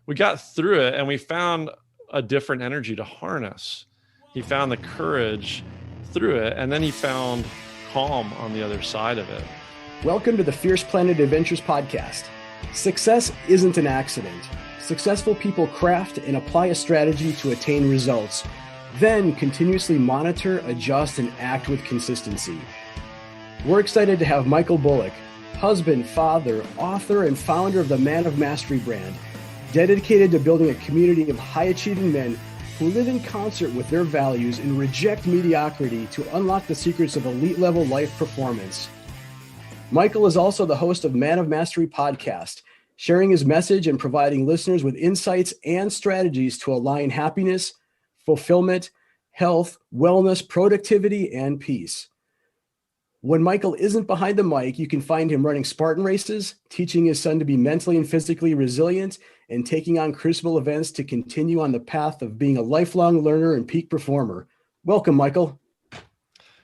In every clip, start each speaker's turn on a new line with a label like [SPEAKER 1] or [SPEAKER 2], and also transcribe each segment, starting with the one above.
[SPEAKER 1] we got through it and we found a different energy to harness. He found the courage through it, and then he found calm on the other side of it.
[SPEAKER 2] Welcome to the Fierce Planet Adventures podcast. Success isn't an accident. Successful people craft and apply a strategy to attain results, then continuously monitor, adjust, and act with consistency. We're excited to have Michael Bulloch, husband, father, author, and founder of the Man of Mastery brand, dedicated to building a community of high-achieving men who live in concert with their values and reject mediocrity to unlock the secrets of elite-level life performance. Michael is also the host of Man of Mastery podcast, sharing his message and providing listeners with insights and strategies to align happiness, fulfillment, health, wellness, productivity, and peace. When Michael isn't behind the mic, you can find him running Spartan Races, teaching his son to be mentally and physically resilient, and taking on crucible events to continue on the path of being a lifelong learner and peak performer. Welcome, Michael.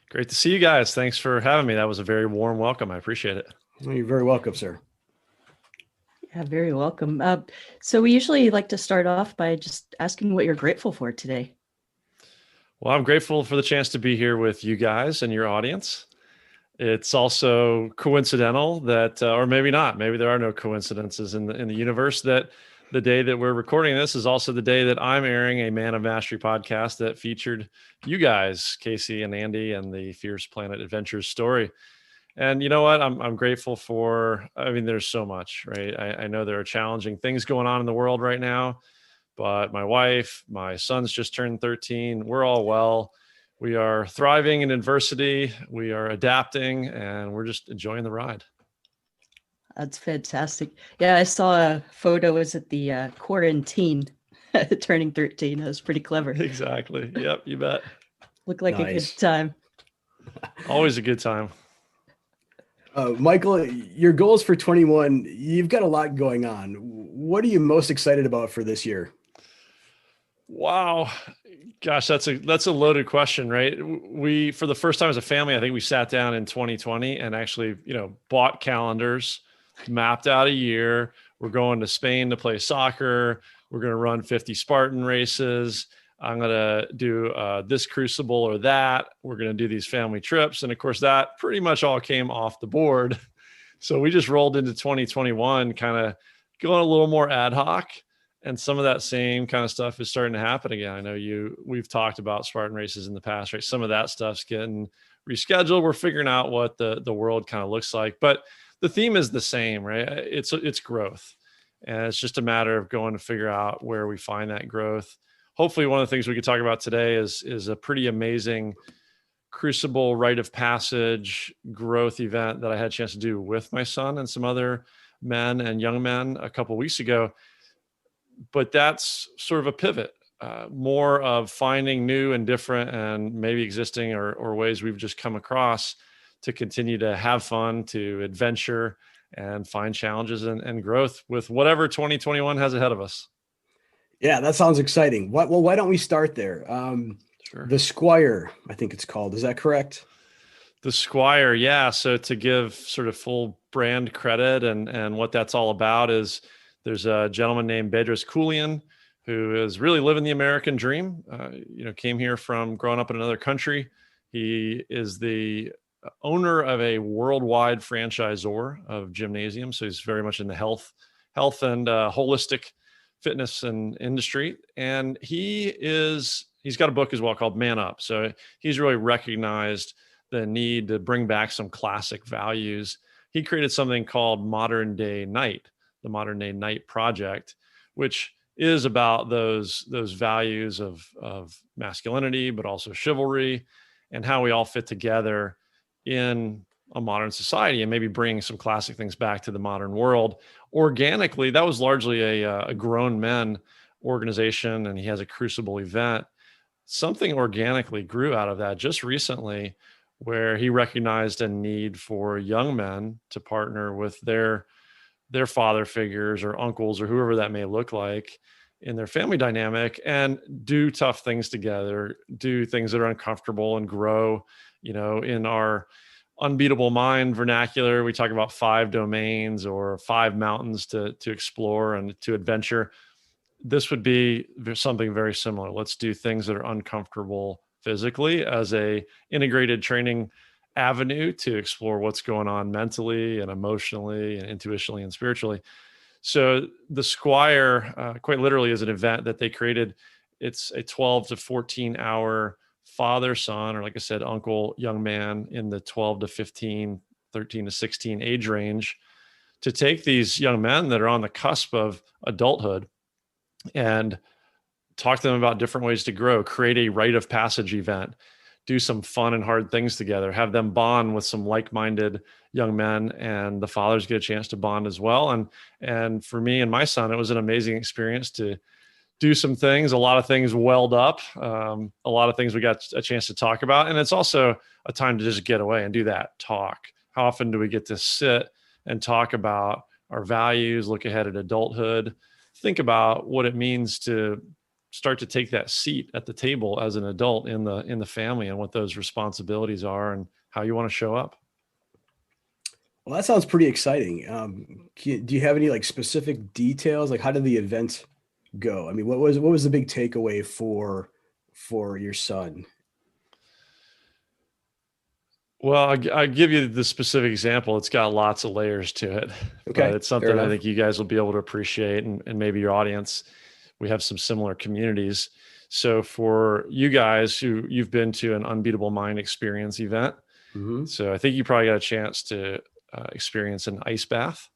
[SPEAKER 1] Great to see you guys. Thanks for having me. That was a very warm welcome. I appreciate it.
[SPEAKER 2] You're very welcome, sir.
[SPEAKER 3] Yeah, very welcome. So we usually like to start off by just asking what you're grateful for today.
[SPEAKER 1] Well, I'm grateful for the chance to be here with you guys and your audience. It's also coincidental that, or maybe not, maybe there are no coincidences in the universe, that the day that we're recording this is also the day that I'm airing a Man of Mastery podcast that featured you guys, Casey and Andy, and the Fierce Planet Adventures story. And you know what? I'm grateful for, there's so much, right? I know there are challenging things going on in the world right now, but my wife, my son's just turned 13. We're all well. We are thriving in adversity. We are adapting, and we're just enjoying the ride.
[SPEAKER 3] That's fantastic. Yeah, I saw a photo. Was it the quarantine turning 13? That was pretty clever.
[SPEAKER 1] Exactly. Yep, you bet.
[SPEAKER 3] Looked like a good time.
[SPEAKER 1] Always a good time.
[SPEAKER 2] Michael, your goals for 21, you've got a lot going on. What are you most excited about for this year?
[SPEAKER 1] Wow. Gosh, that's a loaded question, right? We, for the first time as a family, I think we sat down in 2020 and actually, bought calendars, mapped out a year. We're going to Spain to play soccer. We're going to run 50 Spartan races. I'm going to do this crucible or that. We're going to do these family trips. And of course, that pretty much all came off the board. So we just rolled into 2021, kind of going a little more ad hoc. And some of that same kind of stuff is starting to happen again. I know we've talked about Spartan Races in the past, right? Some of that stuff's getting rescheduled. We're figuring out what the world kind of looks like. But the theme is the same, right? It's growth. And it's just a matter of going to figure out where we find that growth. Hopefully, one of the things we could talk about today is a pretty amazing crucible rite of passage growth event that I had a chance to do with my son and some other men and young men a couple of weeks ago. But that's sort of a pivot, more of finding new and different and maybe existing or ways we've just come across to continue to have fun, to adventure and find challenges and growth with whatever 2021 has ahead of us.
[SPEAKER 2] Yeah, that sounds exciting. Well, why don't we start there?
[SPEAKER 1] Sure.
[SPEAKER 2] The Squire, I think it's called. Is that correct?
[SPEAKER 1] The Squire, yeah. So to give sort of full brand credit and what that's all about is there's a gentleman named Bedros Keuilian who is really living the American dream. Came here from growing up in another country. He is the owner of a worldwide franchisor of gymnasiums. So he's very much in the health and holistic fitness and industry. And he's got a book as well called Man Up. So he's really recognized the need to bring back some classic values. He created something called Modern Day Knight, the Modern Day Knight Project, which is about those values of masculinity, but also chivalry and how we all fit together in a modern society and maybe bring some classic things back to the modern world organically. That was largely a grown men organization, and he has a crucible event. Something organically grew out of that just recently, where he recognized a need for young men to partner with their father figures or uncles or whoever that may look like in their family dynamic and do tough things together, do things that are uncomfortable and grow. In our unbeatable mind vernacular, we talk about 5 domains or 5 mountains to explore and to adventure. this would be something very similar. Let's do things that are uncomfortable physically as a integrated training avenue to explore what's going on mentally and emotionally and intuitionally and spiritually. So the Squire, quite literally, is an event that they created. It's a 12 to 14 hour father son, or like I said, uncle, young man in the 12 to 15, 13 to 16 age range, to take these young men that are on the cusp of adulthood and talk to them about different ways to grow, create a rite of passage event, do some fun and hard things together, have them bond with some like-minded young men, and the fathers get a chance to bond as well. And for me and my son, it was an amazing experience to do some things. A lot of things welled up, a lot of things we got a chance to talk about. And it's also a time to just get away and do that talk. How often do we get to sit and talk about our values, look ahead at adulthood, think about what it means to start to take that seat at the table as an adult in the family, and what those responsibilities are and how you want to show up.
[SPEAKER 2] Well, that sounds pretty exciting. Do you have any like specific details? Like, how did the event go? I mean, what was the big takeaway for your son?
[SPEAKER 1] Well, I'll give you the specific example. It's got lots of layers to it,
[SPEAKER 2] Okay,
[SPEAKER 1] but it's something I think you guys will be able to appreciate, and maybe your audience. We have some similar communities. So for you guys you've been to an Unbeatable Mind Experience event, so I think you probably got a chance to experience an ice bath.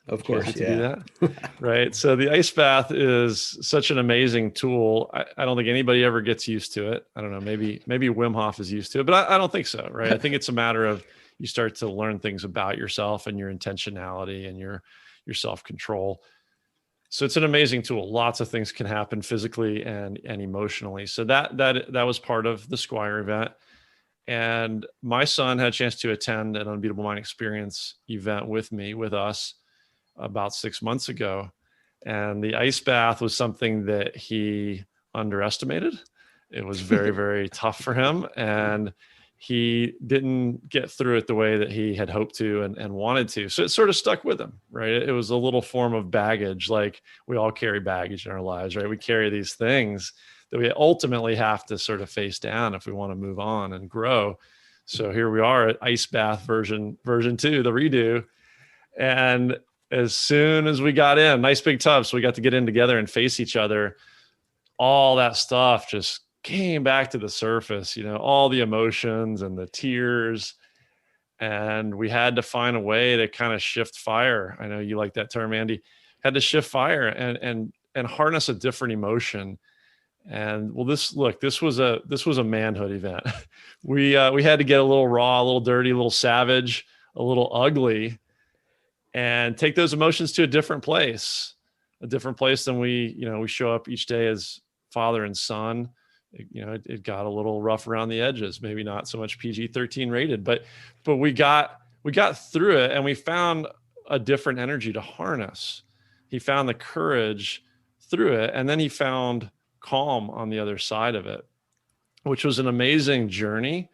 [SPEAKER 2] Of course,
[SPEAKER 1] to do that, right? So the ice bath is such an amazing tool. I don't think anybody ever gets used to it. I don't know, maybe Wim Hof is used to it, but I don't think so, right? I think it's a matter of you start to learn things about yourself and your intentionality and your self-control. So it's an amazing tool. Lots of things can happen physically and emotionally. So that was part of the Squire event. And my son had a chance to attend an Unbeatable Mind Experience event with us about 6 months ago. And the ice bath was something that he underestimated. It was very, very tough for him. And he didn't get through it the way that he had hoped to and wanted to. So it sort of stuck with him, right? It was a little form of baggage. Like we all carry baggage in our lives, right? We carry these things that we ultimately have to sort of face down if we want to move on and grow. So here we are at ice bath version 2, the redo. And as soon as we got in, nice big tub, so we got to get in together and face each other, all that stuff just came back to the surface, all the emotions and the tears. And we had to find a way to kind of shift fire. I know you like that term, Andy. Had to shift fire and harness a different emotion. And well, this was a manhood event. We had to get a little raw, a little dirty, a little savage, a little ugly, and take those emotions to a different place than we show up each day as father and son. It got a little rough around the edges, maybe not so much PG-13 rated, but we got through it, and we found a different energy to harness. He found the courage through it, and then he found calm on the other side of it, which was an amazing journey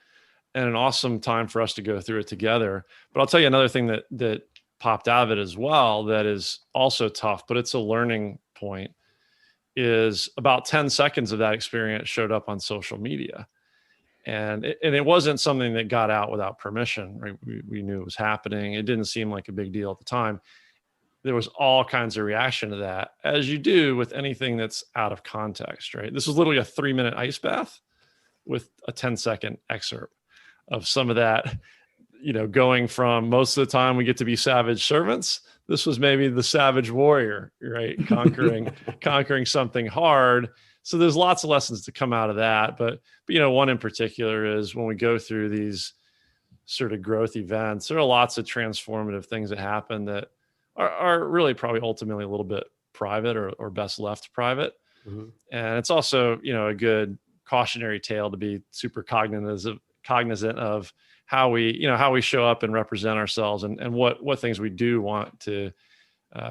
[SPEAKER 1] and an awesome time for us to go through it together. But I'll tell you another thing that popped out of it as well that is also tough, but it's a learning point, is about 10 seconds of that experience showed up on social media. And it wasn't something that got out without permission, right? We knew it was happening. It didn't seem like a big deal at the time. There was all kinds of reaction to that, as you do with anything that's out of context, right? This was literally a 3-minute ice bath with a 10-second excerpt of some of that, going from most of the time we get to be savage servants. This was maybe the savage warrior, right? Conquering something hard. So there's lots of lessons to come out of that. But one in particular is when we go through these sort of growth events, there are lots of transformative things that happen that are really probably ultimately a little bit private or best left private. Mm-hmm. And it's also, a good cautionary tale to be super cognizant of how we show up and represent ourselves, and what things we do want to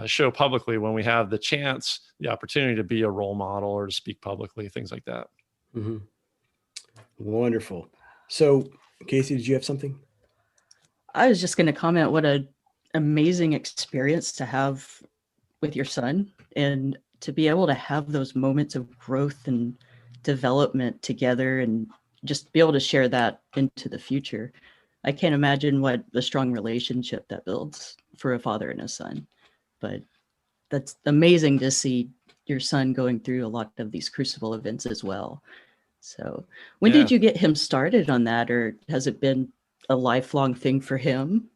[SPEAKER 1] show publicly when we have the chance, the opportunity to be a role model or to speak publicly, things like that.
[SPEAKER 2] Mm-hmm. Wonderful. So, Casey, did you have something?
[SPEAKER 3] I was just going to comment what an amazing experience to have with your son, and to be able to have those moments of growth and development together and just be able to share that into the future. I can't imagine what a strong relationship that builds for a father and a son. But that's amazing to see your son going through a lot of these crucible events as well. So when did you get him started on that, or has it been a lifelong thing for him?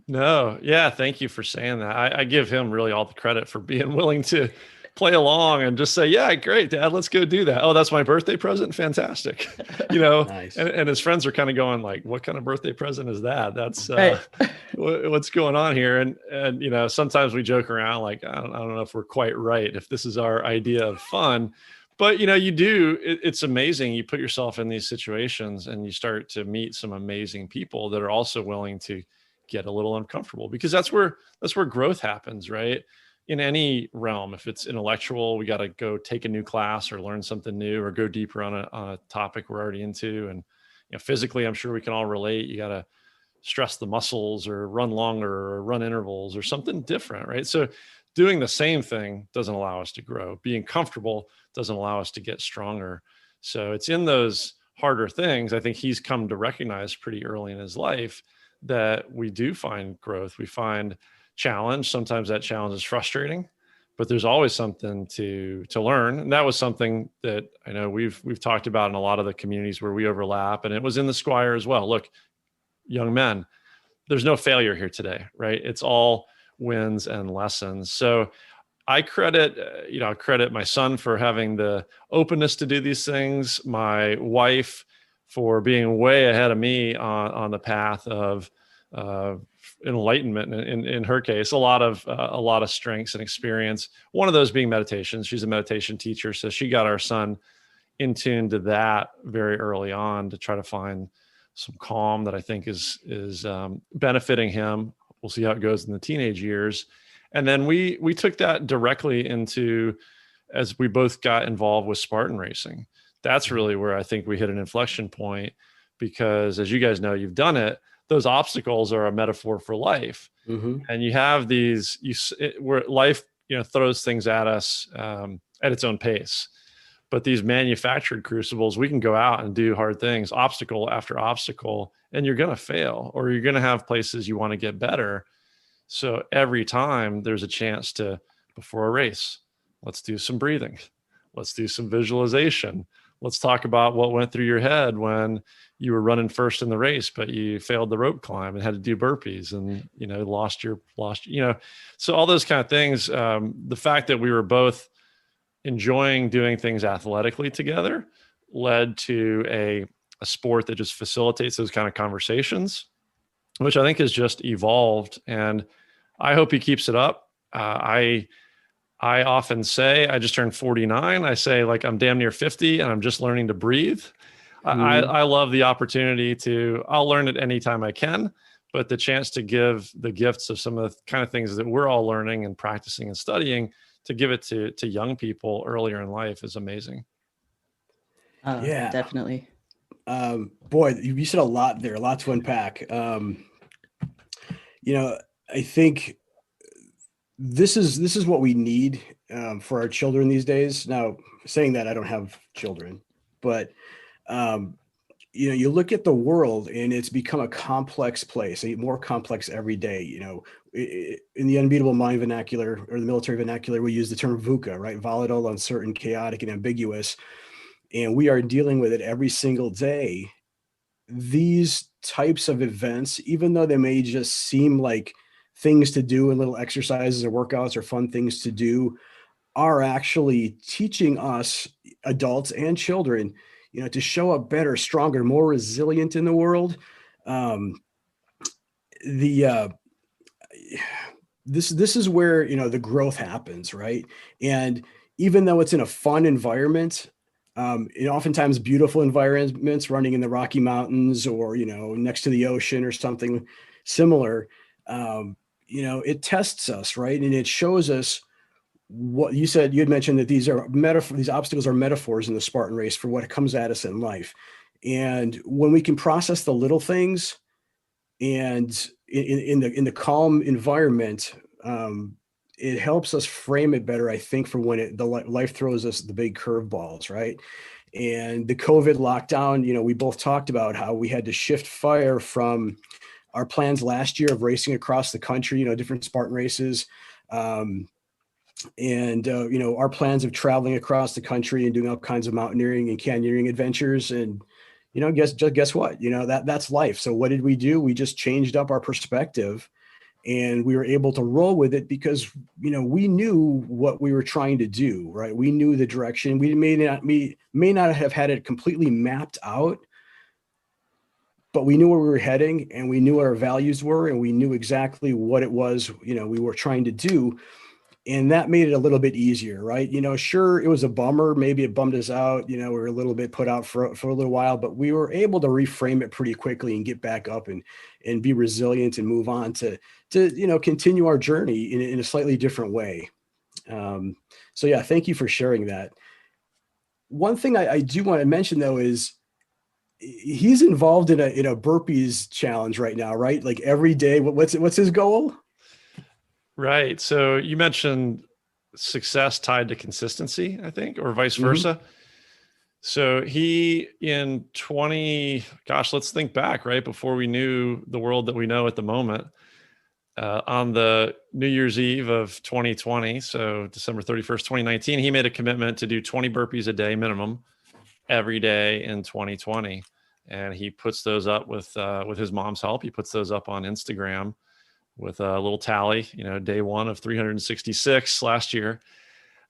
[SPEAKER 1] No, yeah, thank you for saying that. I give him really all the credit for being willing to play along and just say, yeah, great, Dad, let's go do that. Oh, that's my birthday present. Fantastic.
[SPEAKER 2] Nice.
[SPEAKER 1] And his friends are kind of going like, what kind of birthday present is that? That's
[SPEAKER 3] Right.
[SPEAKER 1] what's going on here. And sometimes we joke around like, I don't know if we're quite right, if this is our idea of fun, but it's amazing. You put yourself in these situations and you start to meet some amazing people that are also willing to get a little uncomfortable, because that's where growth happens, right? In any realm. If it's intellectual, we got to go take a new class or learn something new or go deeper on a topic we're already into. And physically, I'm sure we can all relate. You got to stress the muscles or run longer or run intervals or something different, right? So doing the same thing doesn't allow us to grow. Being comfortable doesn't allow us to get stronger. So it's in those harder things, I think he's come to recognize pretty early in his life, that we do find growth. We find challenge. Sometimes that challenge is frustrating, but there's always something to learn. And that was something that I know we've talked about in a lot of the communities where we overlap. And it was in the Squire as well. Look, young men, there's no failure here today, right? It's all wins and lessons. So I credit my son for having the openness to do these things, my wife for being way ahead of me on the path of enlightenment. In her case, a lot of strengths and experience. One of those being meditation. She's a meditation teacher, so she got our son in tune to that very early on to try to find some calm that I think is benefiting him. We'll see how it goes in the teenage years. And then we took that directly into, as we both got involved with Spartan racing. That's really where I think we hit an inflection point, because as you guys know, you've done it. Those obstacles are a metaphor for life.
[SPEAKER 2] Mm-hmm.
[SPEAKER 1] And you have these, where life, throws things at us at its own pace. But these manufactured crucibles, we can go out and do hard things, obstacle after obstacle, and you're going to fail, or you're going to have places you want to get better. So every time there's a chance to, before a race, let's do some breathing. Let's do some visualization. Let's talk about what went through your head when you were running first in the race, but you failed the rope climb and had to do burpees and, lost, so all those kind of things. The fact that we were both enjoying doing things athletically together led to a sport that just facilitates those kind of conversations, which I think has just evolved. And I hope he keeps it up. I often say, I just turned 49. I say, like, I'm damn near 50 and I'm just learning to breathe. I love the opportunity I'll learn it anytime I can, but the chance to give the gifts of some of the kind of things that we're all learning and practicing and studying, to give it to young people earlier in life is amazing.
[SPEAKER 2] Yeah,
[SPEAKER 3] definitely.
[SPEAKER 2] Boy, you said a lot there, a lot to unpack. I think this is what we need for our children these days. Now, saying that, I don't have children, but you look at the world and it's become a complex place, more complex every day. In the unbeatable mind vernacular, or the military vernacular, we use the term VUCA, right? Volatile, uncertain, chaotic, and ambiguous. And we are dealing with it every single day. These types of events, even though they may just seem like things to do and little exercises or workouts or fun things to do, are actually teaching us, adults and children, to show up better, stronger, more resilient in the world. This is where, the growth happens, right? And even though it's in a fun environment, oftentimes beautiful environments, running in the Rocky Mountains or, next to the ocean or something similar, it tests us, right? And it shows us what you said. You had mentioned that these obstacles are metaphors in the Spartan race for what comes at us in life. And when we can process the little things and in the calm environment, it helps us frame it better, I think, for when life throws us the big curveballs, right? And the COVID lockdown, we both talked about how we had to shift fire from our plans last year of racing across the country, different Spartan races. And our plans of traveling across the country and doing all kinds of mountaineering and canyoneering adventures. And, guess what? That's life. So what did we do? We just changed up our perspective, and we were able to roll with it because, we knew what we were trying to do, right? We knew the direction. We may not have had it completely mapped out, but we knew where we were heading, and we knew what our values were, and we knew exactly what it was, we were trying to do. And that made it a little bit easier, right? Sure, it was a bummer. Maybe it bummed us out. We were a little bit put out for a little while, but we were able to reframe it pretty quickly and get back up and be resilient and move on to continue our journey in a slightly different way. So yeah, thank you for sharing that. One thing I do want to mention though is he's involved in a burpees challenge right now, right? Like every day. What's his goal?
[SPEAKER 1] Right. So you mentioned success tied to consistency, I think, or vice versa. So he let's think back, right? Before we knew the world that we know at the moment, on the New Year's Eve of 2020, so December 31st, 2019, he made a commitment to do 20 burpees a day minimum every day in 2020. And he puts those up with his mom's help. He puts those up on Instagram with a little tally, day one of 366 last year,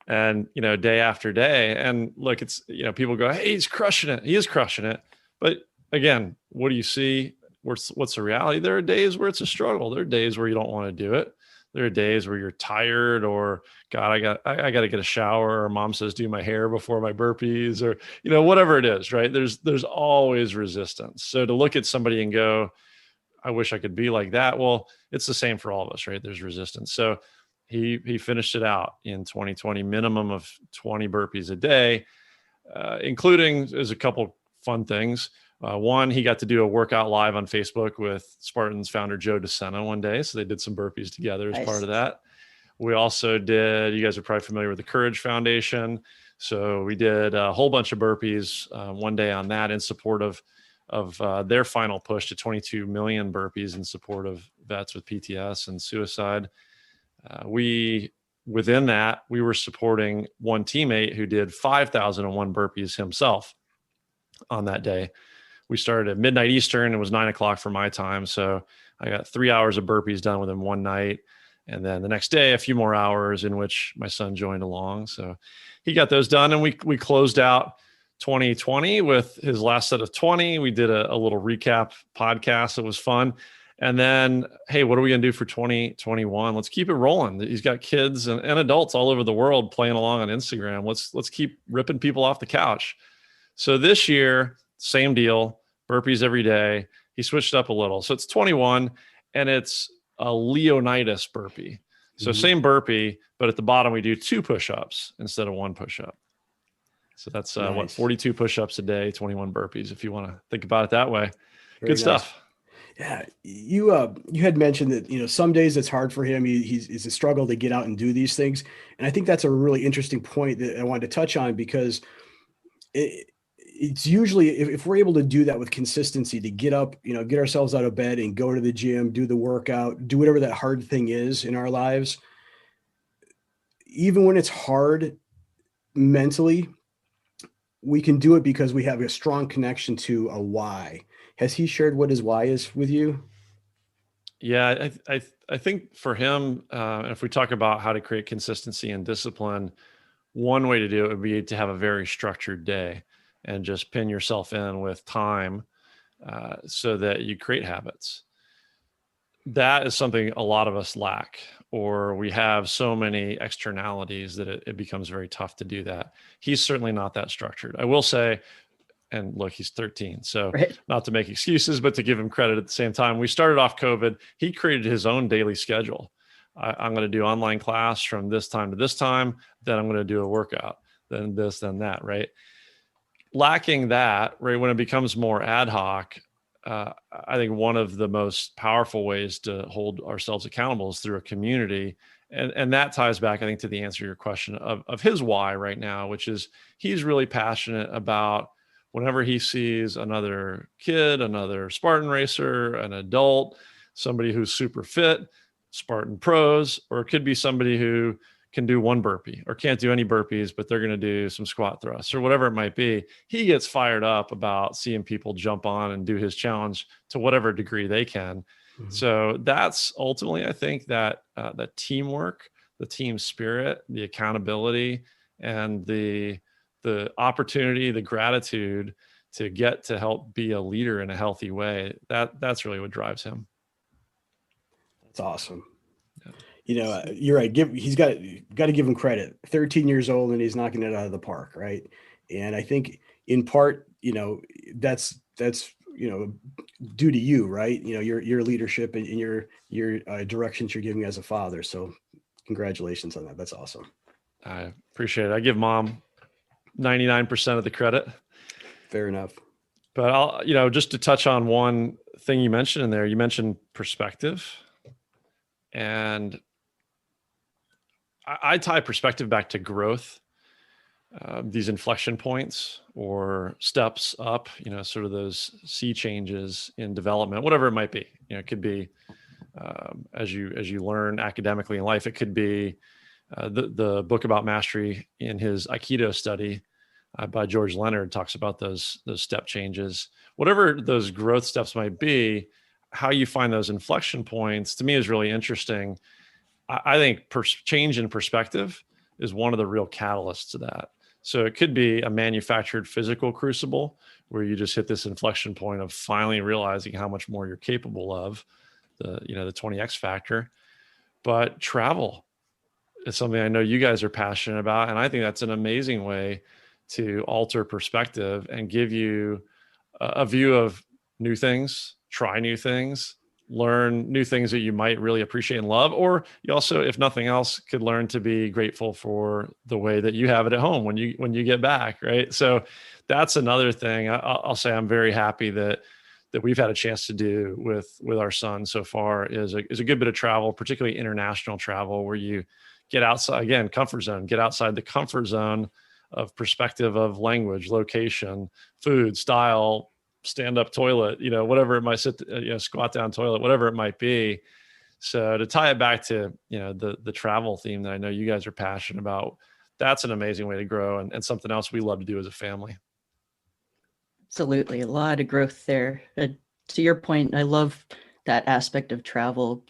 [SPEAKER 1] and, day after day. And look, it's, people go, hey, he's crushing it. He is crushing it. But again, what do you see? What's the reality? There are days where it's a struggle. There are days where you don't want to do it. There are days where you're tired, or God, I got to get a shower, or mom says, do my hair before my burpees, or, whatever it is, right? There's always resistance. So to look at somebody and go, I wish I could be like that. Well, it's the same for all of us, right? There's resistance. So he finished it out in 2020, minimum of 20 burpees a day, including as a couple fun things. One, he got to do a workout live on Facebook with Spartan's founder, Joe DeSena, one day. So they did some burpees together as part of that. We also did, you guys are probably familiar with the Courage Foundation. So we did a whole bunch of burpees one day on that in support of their final push to 22 million burpees in support of vets with PTS and suicide. Within that, we were supporting one teammate who did 5,001 burpees himself on that day. We started at midnight Eastern. It was 9:00 for my time. So I got 3 hours of burpees done with him one night. And then the next day, a few more hours in which my son joined along. So he got those done, and we closed out 2020 with his last set of 20. We did a little recap podcast. It was fun. And then, hey, what are we going to do for 2021? Let's keep it rolling. He's got kids and adults all over the world playing along on Instagram. Let's keep ripping people off the couch. So this year, same deal, burpees every day. He switched up a little. So it's 21, and it's a Leonidas burpee. So same burpee, but at the bottom, we do 2 push-ups instead of 1 push-up. So that's nice. 42 push-ups a day, 21 burpees, if you want to think about it that way. Very Good stuff.
[SPEAKER 2] Yeah. You had mentioned that, some days it's hard for him. He's a struggle to get out and do these things. And I think that's a really interesting point that I wanted to touch on, because it's usually, if we're able to do that with consistency, to get up, get ourselves out of bed and go to the gym, do the workout, do whatever that hard thing is in our lives, even when it's hard mentally, we can do it because we have a strong connection to a why. Has he shared what his why is with you?
[SPEAKER 1] Yeah, I think for him, if we talk about how to create consistency and discipline, one way to do it would be to have a very structured day and just pin yourself in with time so that you create habits. That is something a lot of us lack, or we have so many externalities that it becomes very tough to do that. He's certainly not that structured. I will say, and look, he's 13. So Not to make excuses, but to give him credit at the same time, we started off COVID. He created his own daily schedule. I'm going to do online class from this time to this time. Then I'm going to do a workout, then this, then that, right? Lacking that, right, when it becomes more ad hoc, I think one of the most powerful ways to hold ourselves accountable is through a community And that ties back, I think, to the answer to your question of his why right now, which is he's really passionate about whenever he sees another kid, another Spartan racer, an adult, somebody who's super fit, Spartan pros, or it could be somebody who can do one burpee or can't do any burpees, but they're going to do some squat thrusts or whatever it might be. He gets fired up about seeing people jump on and do his challenge to whatever degree they can. So that's ultimately, I think, that that teamwork, the team spirit, the accountability, and the opportunity, the gratitude to get to help be a leader in a healthy way. That's really what drives him.
[SPEAKER 2] That's awesome. Yeah. You're right. He's got to give him credit. 13 years old and he's knocking it out of the park, right? And I think in part, that's due to you, right? Your leadership and your directions you're giving as a father. So congratulations on that. That's awesome.
[SPEAKER 1] I appreciate it. I give mom 99% of the credit.
[SPEAKER 2] Fair enough.
[SPEAKER 1] But I'll, just to touch on one thing you mentioned in there, you mentioned perspective. And I tie perspective back to growth. These inflection points or steps up, sort of those sea changes in development, whatever it might be. It could be as you learn academically in life. It could be the book about mastery in his Aikido study by George Leonard talks about those step changes. Whatever those growth steps might be, how you find those inflection points to me is really interesting. I think change in perspective is one of the real catalysts to that. So it could be a manufactured physical crucible where you just hit this inflection point of finally realizing how much more you're capable of, the 20X factor. But travel is something I know you guys are passionate about. And I think that's an amazing way to alter perspective and give you a view of new things, try new things, learn new things that you might really appreciate and love. Or you also, if nothing else, could learn to be grateful for the way that you have it at home when you get back, right? So that's another thing. I'll say I'm very happy that we've had a chance to do with our son so far is a good bit of travel, particularly international travel, where you get outside, again, comfort zone, get outside the comfort zone of perspective of language, location, food, style, stand-up toilet, whatever it might squat down toilet, whatever it might be. So to tie it back to, the travel theme that I know you guys are passionate about, that's an amazing way to grow and something else we love to do as a family.
[SPEAKER 3] Absolutely. A lot of growth there. To your point, I love that aspect of travel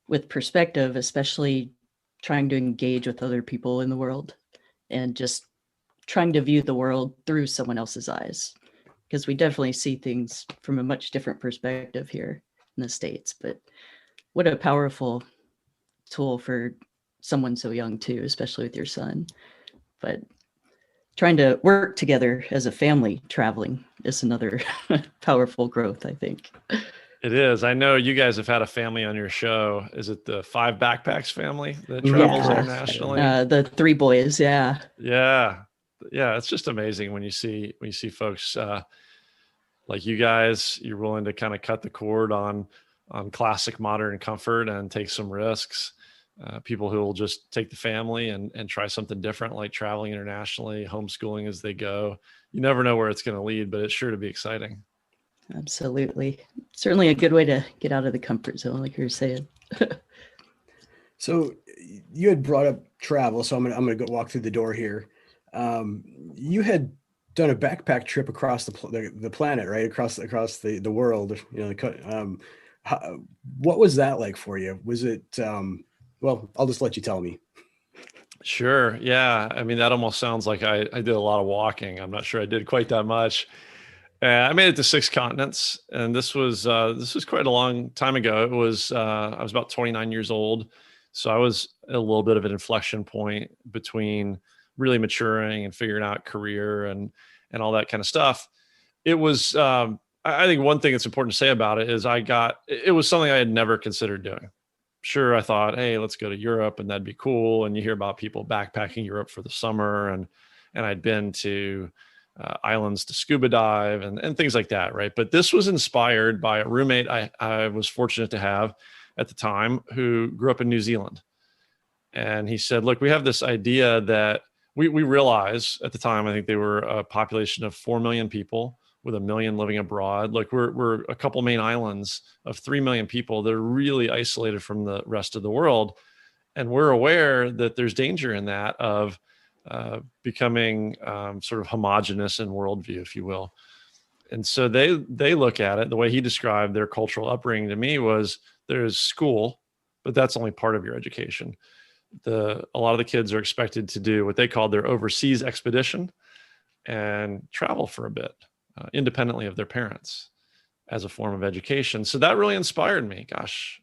[SPEAKER 3] with perspective, especially trying to engage with other people in the world and just trying to view the world through someone else's eyes. Because we definitely see things from a much different perspective here in the States. But what a powerful tool for someone so young too, especially with your son. But trying to work together as a family traveling is another powerful growth, I think.
[SPEAKER 1] It is. I know you guys have had a family on your show. Is it the 5 Backpacks family that travels internationally?
[SPEAKER 3] The 3 boys. Yeah.
[SPEAKER 1] Yeah. It's just amazing when you see folks like you guys, you're willing to kind of cut the cord on classic modern comfort and take some risks. People who will just take the family and try something different, like traveling internationally, homeschooling as they go. You never know where it's going to lead, but it's sure to be exciting.
[SPEAKER 3] Absolutely. Certainly a good way to get out of the comfort zone, like you were saying.
[SPEAKER 2] So you had brought up travel, so I'm gonna go walk through the door here. You had done a backpack trip across the planet, right? Across the world. What was that like for you? Was it? Well, I'll just let you tell me.
[SPEAKER 1] Sure. Yeah. I mean, that almost sounds like I did a lot of walking. I'm not sure I did quite that much. I made it to 6 continents, and this was quite a long time ago. It was I was about 29 years old, so I was at a little bit of an inflection point between really maturing and figuring out career and all that kind of stuff. It was I think one thing that's important to say about it is it was something I had never considered doing. Sure, I thought, hey, let's go to Europe and that'd be cool. And you hear about people backpacking Europe for the summer, and I'd been to islands to scuba dive and things like that, right? But this was inspired by a roommate I was fortunate to have at the time who grew up in New Zealand. And he said, look, we have this idea that we realize at the time, I think they were a population of 4 million people with 1 million living abroad. Look, we're a couple main islands of 3 million people that are really isolated from the rest of the world. And we're aware that there's danger in that of becoming sort of homogenous in worldview, if you will. And so they look at it, the way he described their cultural upbringing to me was there's school, but that's only part of your education. A lot of the kids are expected to do what they call their overseas expedition and travel for a bit independently of their parents as a form of education. So that really inspired me. Gosh,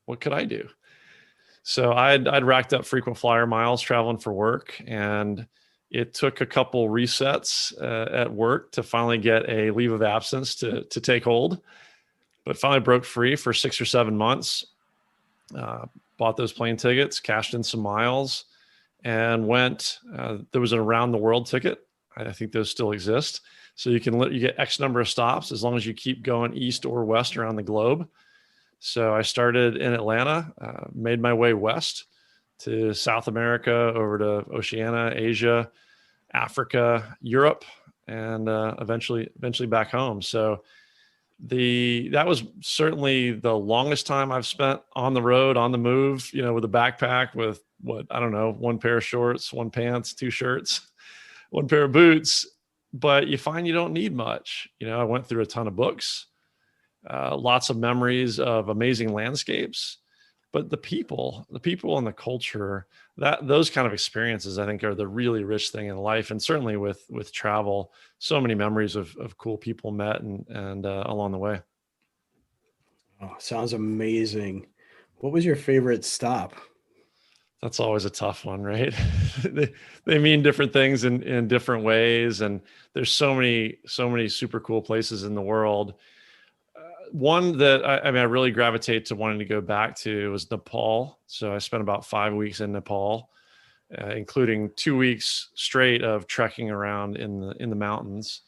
[SPEAKER 1] what could I do? So I'd racked up frequent flyer miles traveling for work, and it took a couple resets at work to finally get a leave of absence to take hold, but finally broke free for 6 or 7 months. Bought those plane tickets, cashed in some miles, and went. There was an around the world ticket. I think those still exist. So you get X number of stops as long as you keep going east or west around the globe. So I started in Atlanta, made my way west to South America, over to Oceania, Asia, Africa, Europe, and eventually back home. So that was certainly the longest time I've spent on the road, on the move, with a backpack with I don't know, 1 pair of shorts, 1 pants, 2 shirts, 1 pair of boots. But you find you don't need much. I went through a ton of books, lots of memories of amazing landscapes, but the people and the culture, those kind of experiences, I think, are the really rich thing in life. And certainly with travel, so many memories of cool people met and along the way.
[SPEAKER 2] Oh, sounds amazing. What was your favorite stop?
[SPEAKER 1] That's always a tough one, right? they mean different things in different ways. And there's so many super cool places in the world. One that I really gravitate to wanting to go back to was Nepal. So I spent about 5 weeks in Nepal, including 2 weeks straight of trekking around in the mountains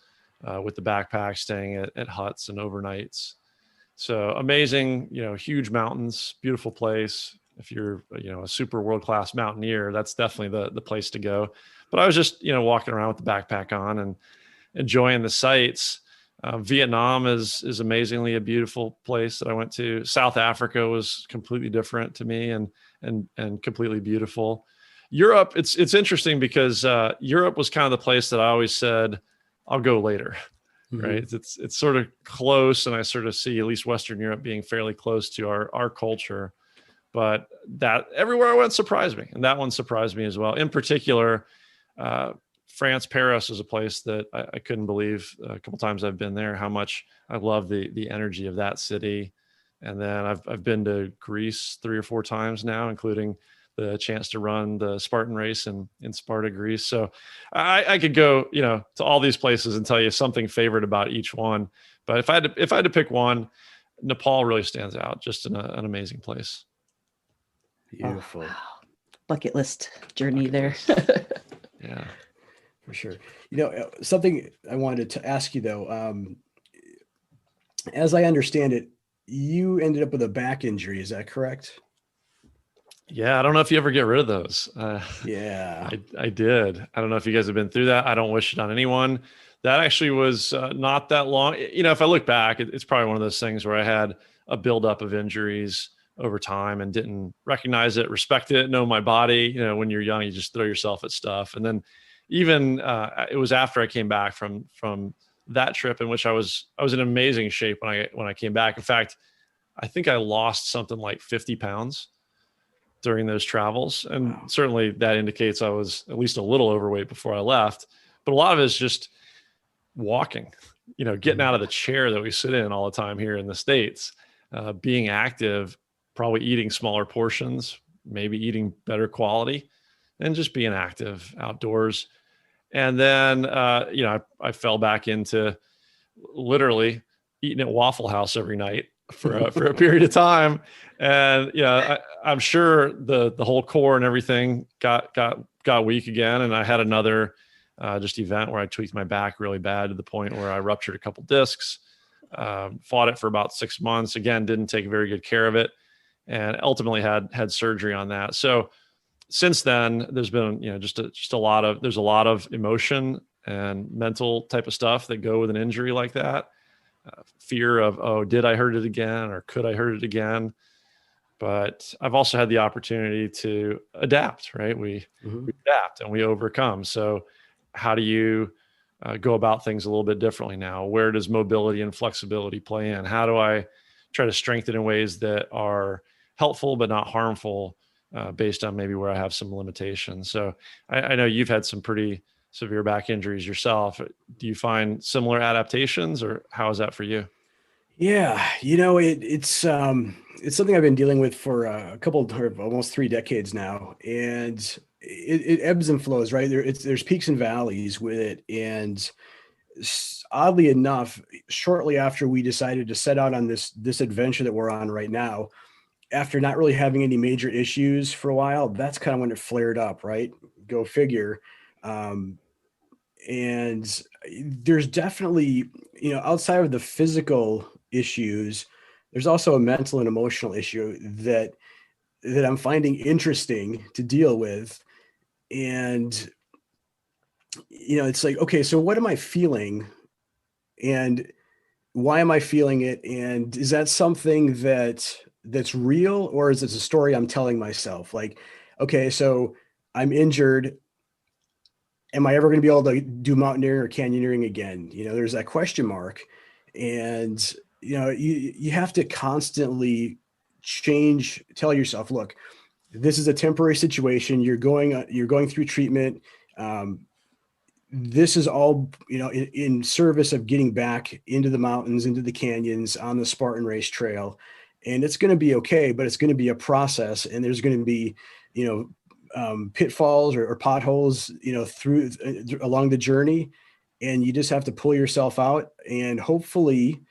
[SPEAKER 1] with the backpack, staying at huts and overnights. So amazing, huge mountains, beautiful place. If you're, a super world-class mountaineer, that's definitely the place to go. But I was just, walking around with the backpack on and enjoying the sights. Vietnam is amazingly a beautiful place that I went to. South Africa was completely different to me and completely beautiful. Europe, it's interesting because Europe was kind of the place that I always said, I'll go later. Mm-hmm. Right. It's sort of close. And I sort of see at least Western Europe being fairly close to our culture. But that everywhere I went surprised me. And that one surprised me as well. In particular, France, Paris is a place that I couldn't believe a couple times I've been there, how much I love the energy of that city. And then I've been to Greece 3 or 4 times now, including the chance to run the Spartan race in Sparta, Greece. So I could go, to all these places and tell you something favorite about each one. But if I had to pick one, Nepal really stands out. Just an amazing place.
[SPEAKER 2] Beautiful.
[SPEAKER 3] Oh, wow. Bucket list journey there.
[SPEAKER 1] Yeah,
[SPEAKER 2] for sure. Something I wanted to ask you though, as I understand it, you ended up with a back injury. Is that correct?
[SPEAKER 1] Yeah. I don't know if you ever get rid of those.
[SPEAKER 2] Yeah,
[SPEAKER 1] I did. I don't know if you guys have been through that. I don't wish it on anyone. That actually was not that long. If I look back, it's probably one of those things where I had a buildup of injuries over time and didn't recognize it, respect it, know my body. When you're young, you just throw yourself at stuff. And then even it was after I came back from that trip in which I was in amazing shape when I came back. In fact, I think I lost something like 50 pounds during those travels. And wow. Certainly that indicates I was at least a little overweight before I left. But a lot of it is just walking, getting out of the chair that we sit in all the time here in the States, being active, probably eating smaller portions, maybe eating better quality, and just being active outdoors. And then, I fell back into literally eating at Waffle House every night for a period of time. And, I'm sure the whole core and everything got weak again. And I had another just event where I tweaked my back really bad to the point where I ruptured a couple discs, fought it for about 6 months. Again, didn't take very good care of it, and ultimately had surgery on that. So since then, there's been, just a lot of, there's a lot of emotion and mental type of stuff that go with an injury like that. Fear of, oh, did I hurt it again, or could I hurt it again? But I've also had the opportunity to adapt, right? We adapt and we overcome. So how do you go about things a little bit differently now? Where does mobility and flexibility play in? How do I try to strengthen in ways that are helpful but not harmful, based on maybe where I have some limitations? So I know you've had some pretty severe back injuries yourself. Do you find similar adaptations, or how is that for you?
[SPEAKER 2] Yeah, it's something I've been dealing with for a couple of almost 3 decades now, and it ebbs and flows, right? There's peaks and valleys with it, and oddly enough, shortly after we decided to set out on this adventure that we're on right now, after not really having any major issues for a while, that's kind of when it flared up, right? Go figure. Um, and there's definitely, outside of the physical issues, there's also a mental and emotional issue that I'm finding interesting to deal with. And it's like, okay, so what am I feeling, and why am I feeling it, and is that something that's real, or is it a story I'm telling myself? Like, okay, so I'm injured, am I ever going to be able to do mountaineering or canyoneering again? There's that question mark. And, you have to constantly tell yourself, look, this is a temporary situation. You're going through treatment. Um, this is all, in service of getting back into the mountains, into the canyons on the Spartan Race Trail. And it's going to be okay, but it's going to be a process. And there's going to be, pitfalls or potholes, through along the journey. And you just have to pull yourself out. And hopefully,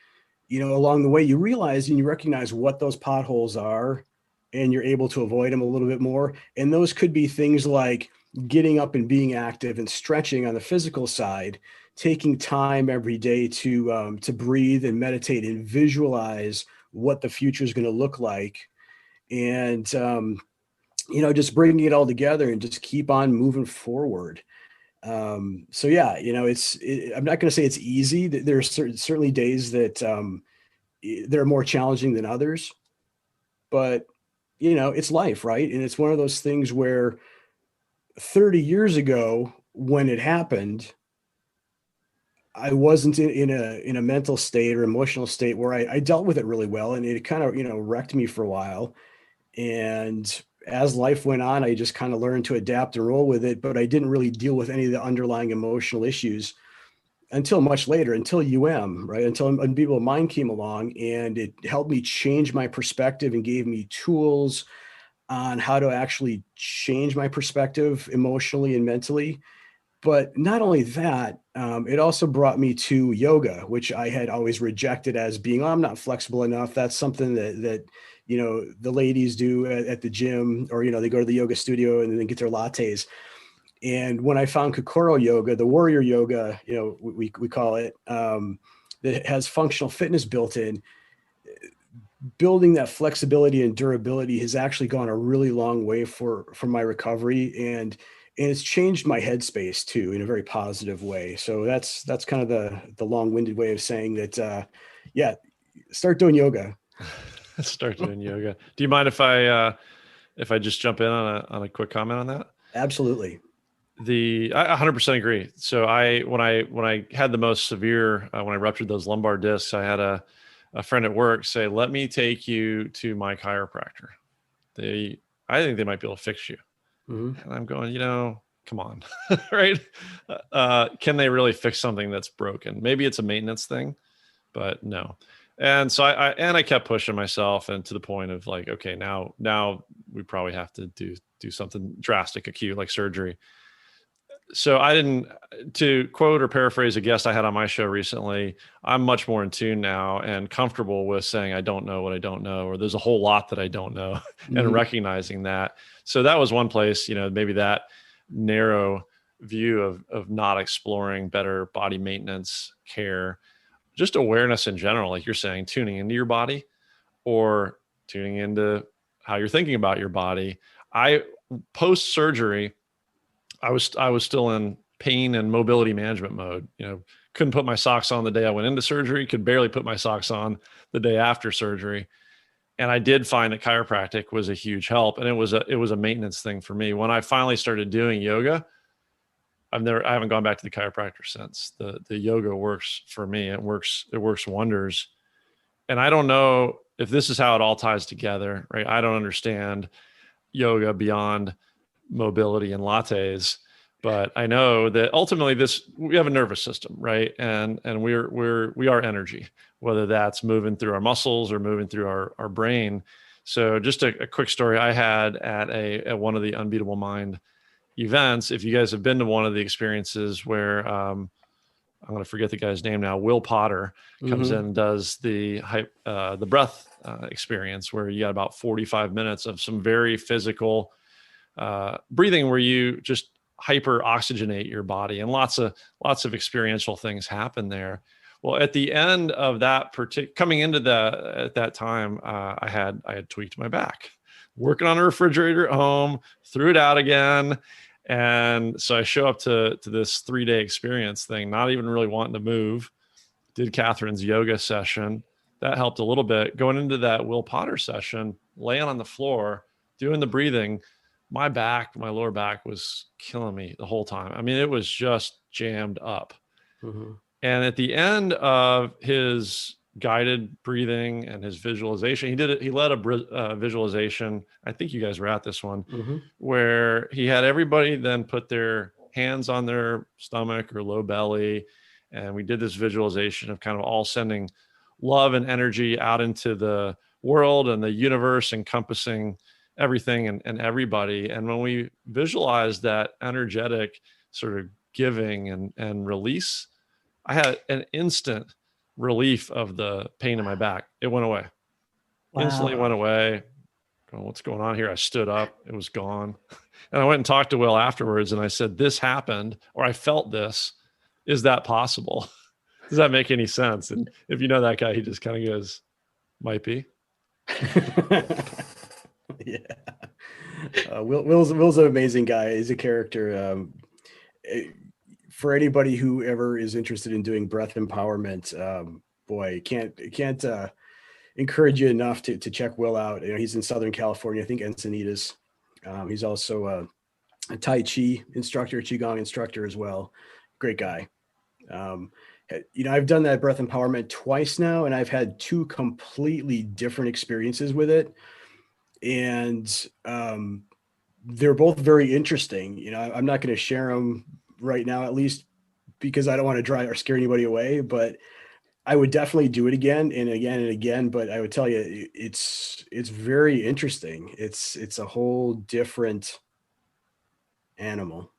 [SPEAKER 2] along the way, you realize and you recognize what those potholes are, and you're able to avoid them a little bit more. And those could be things like getting up and being active and stretching on the physical side, taking time every day to breathe and meditate and visualize what the future is going to look like. And, just bringing it all together and just keep on moving forward. So yeah, I'm not going to say it's easy. There are certainly days that they're more challenging than others, but it's life, right? And it's one of those things where 30 years ago, when it happened, I wasn't in a mental state or emotional state where I dealt with it really well, and it kind of wrecked me for a while. And as life went on, I just kind of learned to adapt and roll with it, but I didn't really deal with any of the underlying emotional issues until much later, until right? Until Unbeatable Mind came along, and it helped me change my perspective and gave me tools on how to actually change my perspective emotionally and mentally. But not only that, it also brought me to yoga, which I had always rejected as being, oh, I'm not flexible enough. That's something that the ladies do at the gym, or, they go to the yoga studio and then get their lattes. And when I found Kokoro yoga, the warrior yoga, we call it, that has functional fitness built in, building that flexibility and durability has actually gone a really long way for my recovery. And it's changed my headspace too, in a very positive way. So that's kind of the long-winded way of saying that, yeah, start doing yoga.
[SPEAKER 1] Start doing yoga. Do you mind if I just jump in on a quick comment on that?
[SPEAKER 2] Absolutely.
[SPEAKER 1] I 100% agree. So when I had the most severe, when I ruptured those lumbar discs, I had a friend at work say, "Let me take you to my chiropractor. I think they might be able to fix you."
[SPEAKER 2] Mm-hmm.
[SPEAKER 1] And I'm going, come on, right? Can they really fix something that's broken? Maybe it's a maintenance thing, but no. And so I kept pushing myself, and to the point of like, okay, now we probably have to do something drastic, acute, like surgery. So to quote or paraphrase a guest I had on my show recently, I'm much more in tune now and comfortable with saying I don't know what I don't know, or there's a whole lot that I don't know,
[SPEAKER 2] Mm-hmm.
[SPEAKER 1] and recognizing that. So that was one place, maybe that narrow view of not exploring better body maintenance care, just awareness in general, like you're saying, tuning into your body or tuning into how you're thinking about your body. I post surgery, I was still in pain and mobility management mode. Couldn't put my socks on the day I went into surgery, could barely put my socks on the day after surgery. And I did find that chiropractic was a huge help. And it was a maintenance thing for me. When I finally started doing yoga, I haven't gone back to the chiropractor since. The yoga works for me. It works wonders. And I don't know if this is how it all ties together, right? I don't understand yoga beyond mobility and lattes, but I know that ultimately we have a nervous system, right? And we are energy, whether that's moving through our muscles or moving through our brain. So just a quick story I had at one of the Unbeatable Mind events. If you guys have been to one of the experiences where I'm going to forget the guy's name now, Will Potter comes in and does the breath experience, where you got about 45 minutes of some very physical breathing, where you just hyper oxygenate your body, and lots of experiential things happen there. Well, at the end of that coming into at that time, I had tweaked my back, working on a refrigerator at home, threw it out again. And so I show up to this 3-day experience thing, not even really wanting to move. Did Catherine's yoga session. That helped a little bit. Going into that Will Potter session, laying on the floor, doing the breathing, my lower back was killing me the whole time. I mean, it was just jammed up. Mm-hmm. And at the end of his guided breathing and his visualization, he led a visualization. I think you guys were at this one, where he had everybody then put their hands on their stomach or low belly. And we did this visualization of kind of all sending love and energy out into the world and the universe, encompassing everything and everybody. And when we visualized that energetic sort of giving and release, I had an instant relief of the pain in my back. It went away. Wow. Instantly went away. Going, what's going on here? I stood up. It was gone. And I went and talked to Will afterwards, and I said, this happened, or I felt this. Is that possible? Does that make any sense? And if you know that guy, he just kind of goes, might be.
[SPEAKER 2] Yeah. Will's an amazing guy. He's a character. For anybody who ever is interested in doing breath empowerment, boy, can't encourage you enough to check Will out. He's in Southern California, I think Encinitas. He's also a Tai Chi instructor, Qigong instructor as well. Great guy. I've done that breath empowerment twice now, and I've had 2 completely different experiences with it. And they're both very interesting. I'm not going to share them right now, at least because I don't want to drive or scare anybody away, but I would definitely do it again and again and again. But I would tell you, it's very interesting. It's a whole different animal.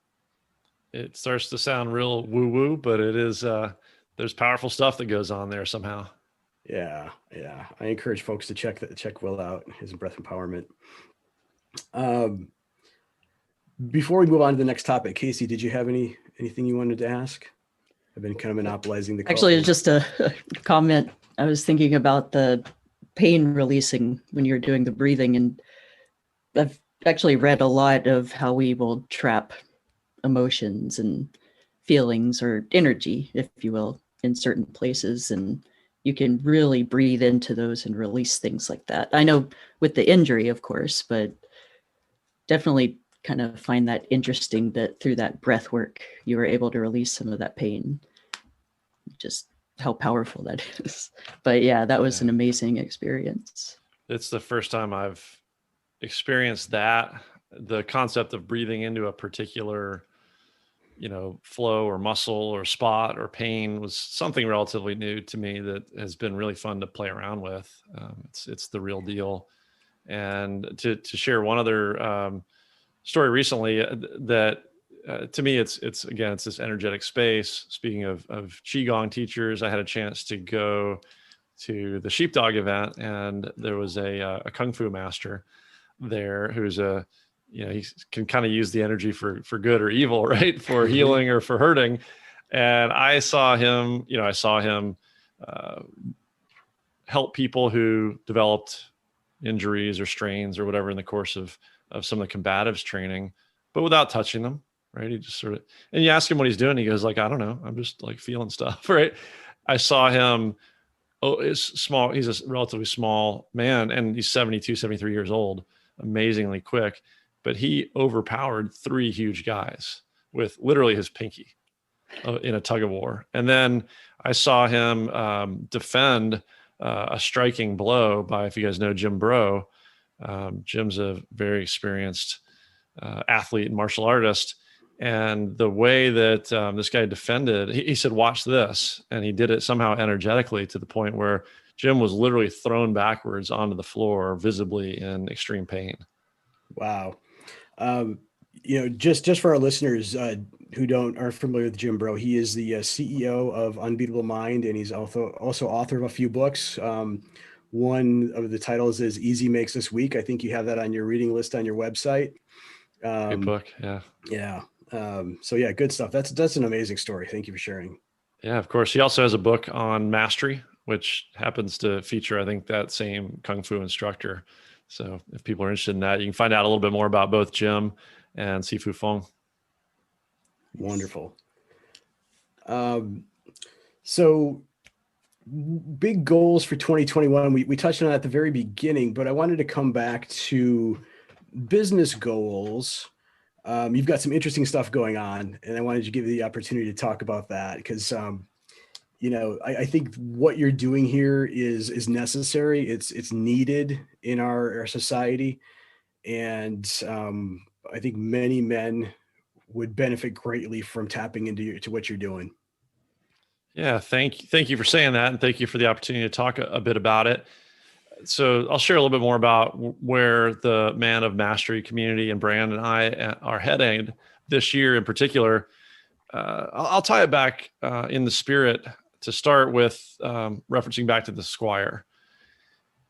[SPEAKER 1] It starts to sound real woo woo, but it is, there's powerful stuff that goes on there somehow.
[SPEAKER 2] Yeah. I encourage folks to check Will out, his breath empowerment. Before we move on to the next topic, Casey, did you have anything you wanted to ask? I've been kind of monopolizing the call.
[SPEAKER 3] Actually, just a comment. I was thinking about the pain releasing when you're doing the breathing, and I've actually read a lot of how we will trap emotions and feelings or energy, if you will, in certain places, and you can really breathe into those and release things like that. I know with the injury, of course, but definitely kind of find that interesting that through that breath work, you were able to release some of that pain. Just how powerful that is. But yeah, that was an amazing experience.
[SPEAKER 1] It's the first time I've experienced that. The concept of breathing into a particular, flow or muscle or spot or pain was something relatively new to me that has been really fun to play around with. It's the real deal. And to share one other story recently that to me, it's this energetic space. Speaking of Qigong teachers, I had a chance to go to the sheepdog event, and there was a Kung Fu master there who's he can kind of use the energy for good or evil, right? For healing or for hurting. And I saw him, help people who developed injuries or strains or whatever in the course of of some of the combatives training, but without touching them. Right. He just sort of, and you ask him what he's doing. He goes like, I don't know. I'm just like feeling stuff. Right. I saw him. Oh, it's small. He's a relatively small man, and he's 72, 73 years old, amazingly quick, but he overpowered 3 huge guys with literally his pinky in a tug of war. And then I saw him defend a striking blow by, if you guys know Jim Bro, Jim's a very experienced athlete and martial artist. And the way that this guy defended, he said, watch this. And he did it somehow energetically to the point where Jim was literally thrown backwards onto the floor, visibly in extreme pain.
[SPEAKER 2] Wow. Just for our listeners who aren't familiar with Jim Bro, he is the CEO of Unbeatable Mind, and he's also author of a few books. One of the titles is Easy Makes This Week. I think you have that on your reading list on your website.
[SPEAKER 1] Good book. Yeah.
[SPEAKER 2] Yeah. So yeah, good stuff. That's an amazing story. Thank you for sharing.
[SPEAKER 1] Yeah, of course. He also has a book on mastery, which happens to feature, I think, that same Kung Fu instructor. So if people are interested in that, you can find out a little bit more about both Jim and Sifu Feng.
[SPEAKER 2] Wonderful. So big goals for 2021. We touched on it at the very beginning, but I wanted to come back to business goals. You've got some interesting stuff going on, and I wanted to give you the opportunity to talk about that because, I think what you're doing here is necessary. It's needed in our society. And I think many men would benefit greatly from tapping into what you're doing.
[SPEAKER 1] Yeah. Thank you for saying that. And thank you for the opportunity to talk a bit about it. So I'll share a little bit more about where the Man of Mastery community and brand and I are heading this year in particular. I'll tie it back in the spirit to start with referencing back to the Squire,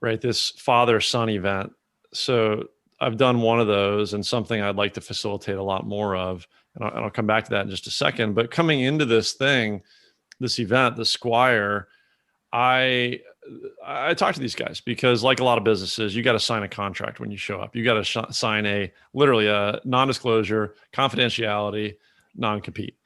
[SPEAKER 1] right? This father-son event. So I've done one of those and something I'd like to facilitate a lot more of. And I'll come back to that in just a second. But coming into this event, the Squire, I talk to these guys because, like a lot of businesses, you got to sign a contract when you show up. You got to sign literally a non-disclosure, confidentiality, non-compete.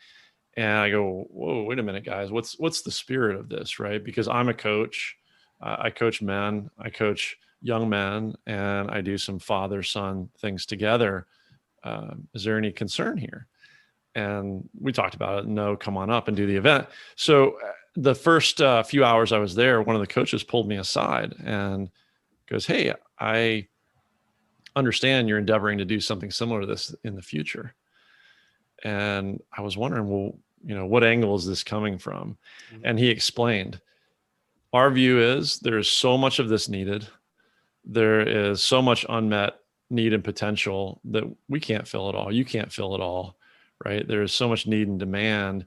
[SPEAKER 1] And I go, whoa, wait a minute, guys. What's the spirit of this, right? Because I'm a coach. I coach men. I coach young men, and I do some father-son things together. Is there any concern here? And we talked about it. No, come on up and do the event. So the first few hours I was there, one of the coaches pulled me aside and goes, hey, I understand you're endeavoring to do something similar to this in the future. And I was wondering, well, what angle is this coming from? Mm-hmm. And he explained, our view is there's so much of this needed. There is so much unmet need and potential that we can't fill it all. You can't fill it all, right? There's so much need and demand.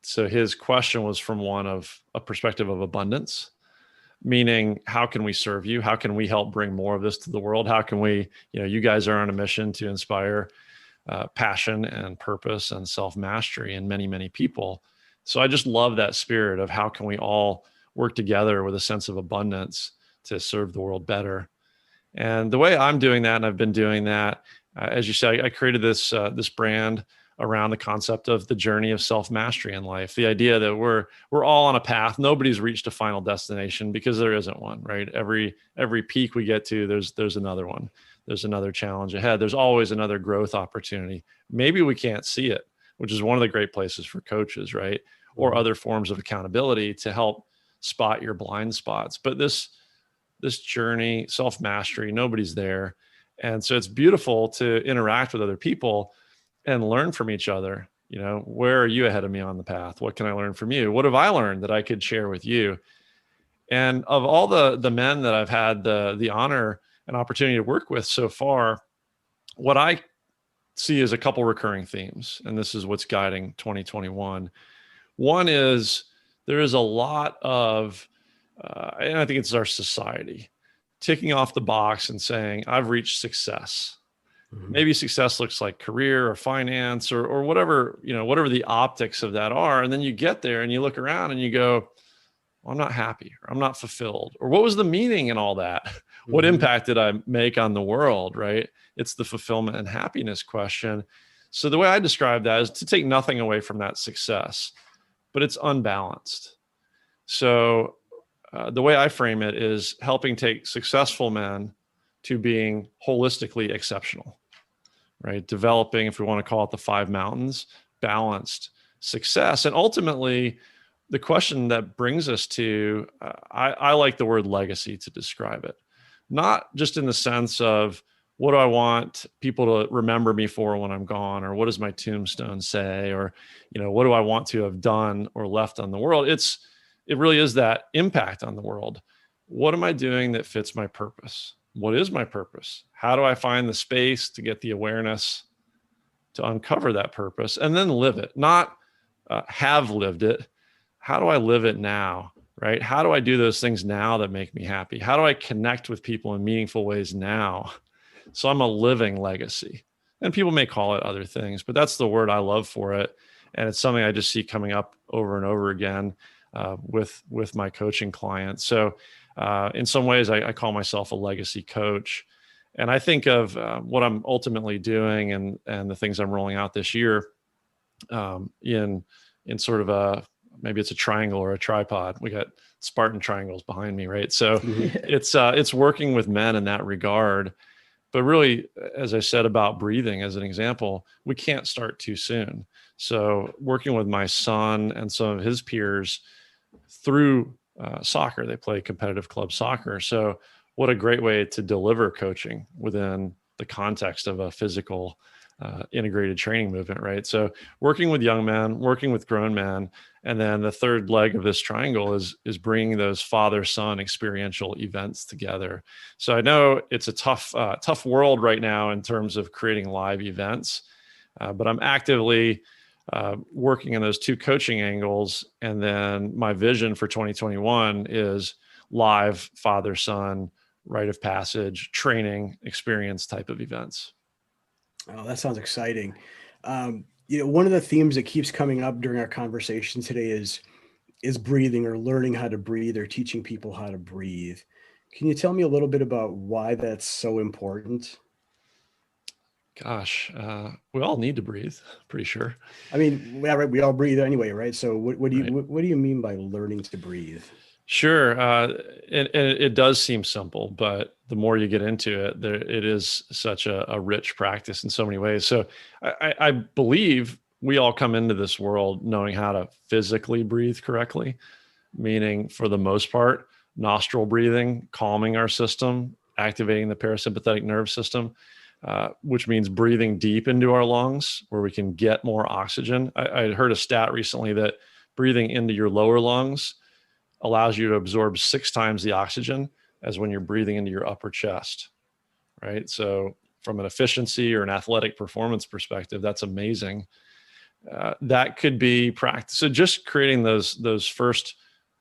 [SPEAKER 1] So his question was from one of a perspective of abundance, meaning how can we serve you? How can we help bring more of this to the world? How can we, you guys are on a mission to inspire passion and purpose and self-mastery in many, many people. So I just love that spirit of how can we all work together with a sense of abundance to serve the world better. And the way I'm doing that, and I've been doing that, as you said, I created this brand around the concept of the journey of self-mastery in life. The idea that we're all on a path. Nobody's reached a final destination because there isn't one, right? Every peak we get to, there's another one. There's another challenge ahead. There's always another growth opportunity. Maybe we can't see it, which is one of the great places for coaches, right? Or other forms of accountability to help spot your blind spots. But this journey, self-mastery, nobody's there. And so it's beautiful to interact with other people and learn from each other. Where are you ahead of me on the path? What can I learn from you? What have I learned that I could share with you? And of all the men that I've had the honor and opportunity to work with so far, what I see is a couple recurring themes, and this is what's guiding 2021. One is there is a lot of, and I think it's our society, ticking off the box and saying, I've reached success. Mm-hmm. Maybe success looks like career or finance or whatever, whatever the optics of that are. And then you get there and you look around and you go, Well, I'm not happy, or I'm not fulfilled, or what was the meaning in all that? What
[SPEAKER 2] Mhm.
[SPEAKER 1] impact did I make on the world, right? It's the fulfillment and happiness question. So the way I describe that is to take nothing away from that success, but it's unbalanced. So the way I frame it is helping take successful men to being holistically exceptional, right? Developing, if we want to call it the 5 mountains, balanced success. And ultimately, the question that brings us to, I like the word legacy to describe it, not just in the sense of what do I want people to remember me for when I'm gone, or what does my tombstone say, or, what do I want to have done or left on the world? It really is that impact on the world. What am I doing that fits my purpose? What is my purpose? How do I find the space to get the awareness to uncover that purpose and then live it? Not have lived it. How do I live it now? Right? How do I do those things now that make me happy? How do I connect with people in meaningful ways now? So I'm a living legacy. And people may call it other things, but that's the word I love for it. And it's something I just see coming up over and over again with my coaching clients. So in some ways, I call myself a legacy coach. And I think of what I'm ultimately doing and the things I'm rolling out this year in sort of maybe it's a triangle or a tripod. We got Spartan triangles behind me, right? So it's working with men in that regard. But really, as I said about breathing as an example, we can't start too soon. So working with my son and some of his peers through soccer, they play competitive club soccer. So what a great way to deliver coaching within the context of a physical integrated training movement, right? So working with young men, working with grown men, and then the third leg of this triangle is bringing those father-son experiential events together. So I know it's a tough world right now in terms of creating live events, but I'm actively working in those two coaching angles. And then my vision for 2021 is live father-son, rite of passage, training, experience type of events.
[SPEAKER 2] Oh, that sounds exciting. One of the themes that keeps coming up during our conversation today is breathing, or learning how to breathe, or teaching people how to breathe. Can you tell me a little bit about why that's so important?
[SPEAKER 1] Gosh, we all need to breathe, pretty sure.
[SPEAKER 2] I mean, yeah, right, we all breathe anyway, right? So what do you mean by learning to breathe?
[SPEAKER 1] Sure. And it does seem simple, but the more you get into it, it is such a rich practice in so many ways. So I believe we all come into this world knowing how to physically breathe correctly, meaning for the most part, nostril breathing, calming our system, activating the parasympathetic nervous system, which means breathing deep into our lungs where we can get more oxygen. I heard a stat recently that breathing into your lower lungs allows you to absorb 6 times the oxygen as when you're breathing into your upper chest, right? So from an efficiency or an athletic performance perspective, that's amazing. That could be practice. So just creating those first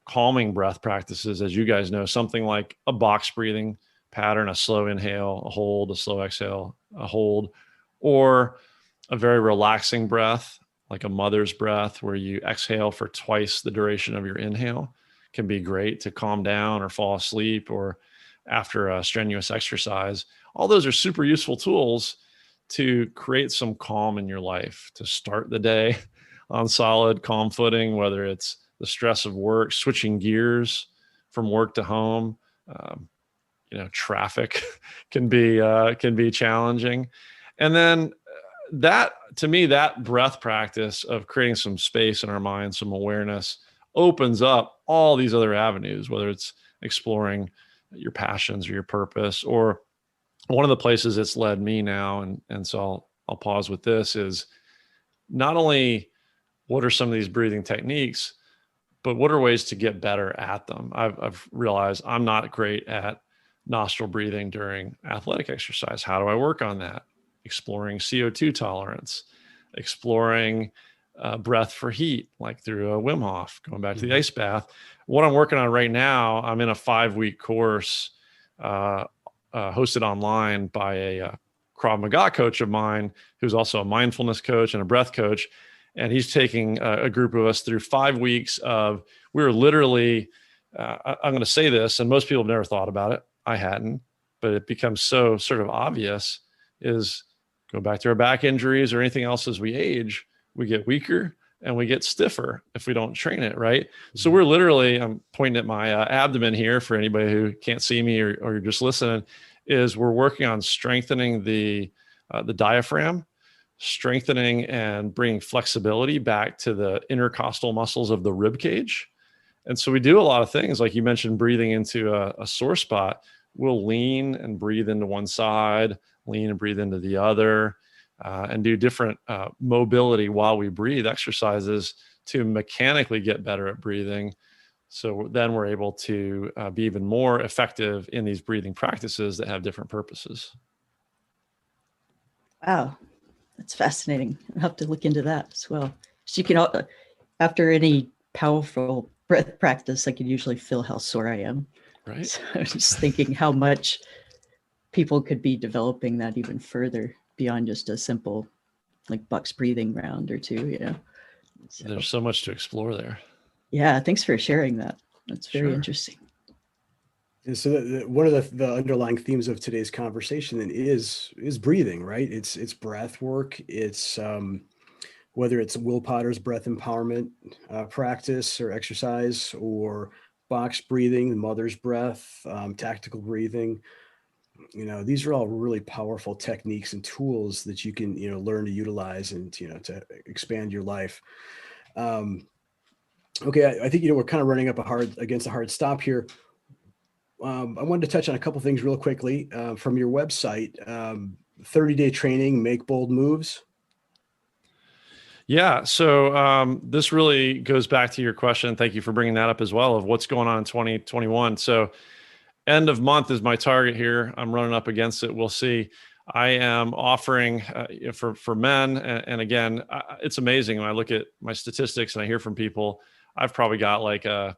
[SPEAKER 1] calming breath practices, as you guys know, something like a box breathing pattern, a slow inhale, a hold, a slow exhale, a hold, or a very relaxing breath, like a mother's breath, where you exhale for twice the duration of your inhale, can be great to calm down or fall asleep or after a strenuous exercise. All those are super useful tools to create some calm in your life, to start the day on solid, calm footing, whether it's the stress of work, switching gears from work to home. Traffic can be challenging. And then that, to me, that breath practice of creating some space in our mind, some awareness, opens up all these other avenues, whether it's exploring your passions or your purpose. Or one of the places it's led me now, and so I'll pause with this, is not only what are some of these breathing techniques, but what are ways to get better at them? I've realized I'm not great at nostril breathing during athletic exercise. How do I work on that? Exploring CO2 tolerance, exploring breath for heat, like through a Wim Hof, going back to the ice bath. What I'm working on right now, I'm in a 5-week course hosted online by a Krav Maga coach of mine, who's also a mindfulness coach and a breath coach. And he's taking a group of us through 5 weeks of, we're literally I'm going to say this, and most people have never thought about it. I hadn't, but it becomes so sort of obvious, is go back to our back injuries or anything else as we age, we get weaker and we get stiffer if we don't train it, right? Mm-hmm. So we're literally, I'm pointing at my abdomen here for anybody who can't see me or you're just listening, is we're working on strengthening the diaphragm, strengthening and bringing flexibility back to the intercostal muscles of the rib cage. And so we do a lot of things, like you mentioned, breathing into a sore spot. We'll lean and breathe into one side, lean and breathe into the other, and do different mobility while we breathe exercises to mechanically get better at breathing. So then we're able to be even more effective in these breathing practices that have different purposes.
[SPEAKER 3] Wow, that's fascinating. I'll have to look into that as well. So you can, after any powerful breath practice, I can usually feel how sore I am.
[SPEAKER 1] Right.
[SPEAKER 3] So I was just thinking how much people could be developing that even further beyond just a simple like Buck's breathing round or two, you know. So,
[SPEAKER 1] there's so much to explore there.
[SPEAKER 3] Yeah, thanks for sharing that. That's very interesting.
[SPEAKER 2] And so one of the underlying themes of today's conversation then is breathing, right? It's breath work. It's whether it's Will Potter's breath empowerment practice or exercise, or box breathing, mother's breath, tactical breathing. You know, these are all really powerful techniques and tools that you can, you know, learn to utilize and, you know, to expand your life. Okay, I think, you know, we're kind of running up against a hard stop here. I wanted to touch on a couple things real quickly from your website. 30-day training, make bold moves.
[SPEAKER 1] Yeah. So this really goes back to your question. Thank you for bringing that up as well, of what's going on in 2021. So end of month is my target here. I'm running up against it. We'll see. I am offering for men. And again, it's amazing when I look at my statistics and I hear from people, I've probably got like a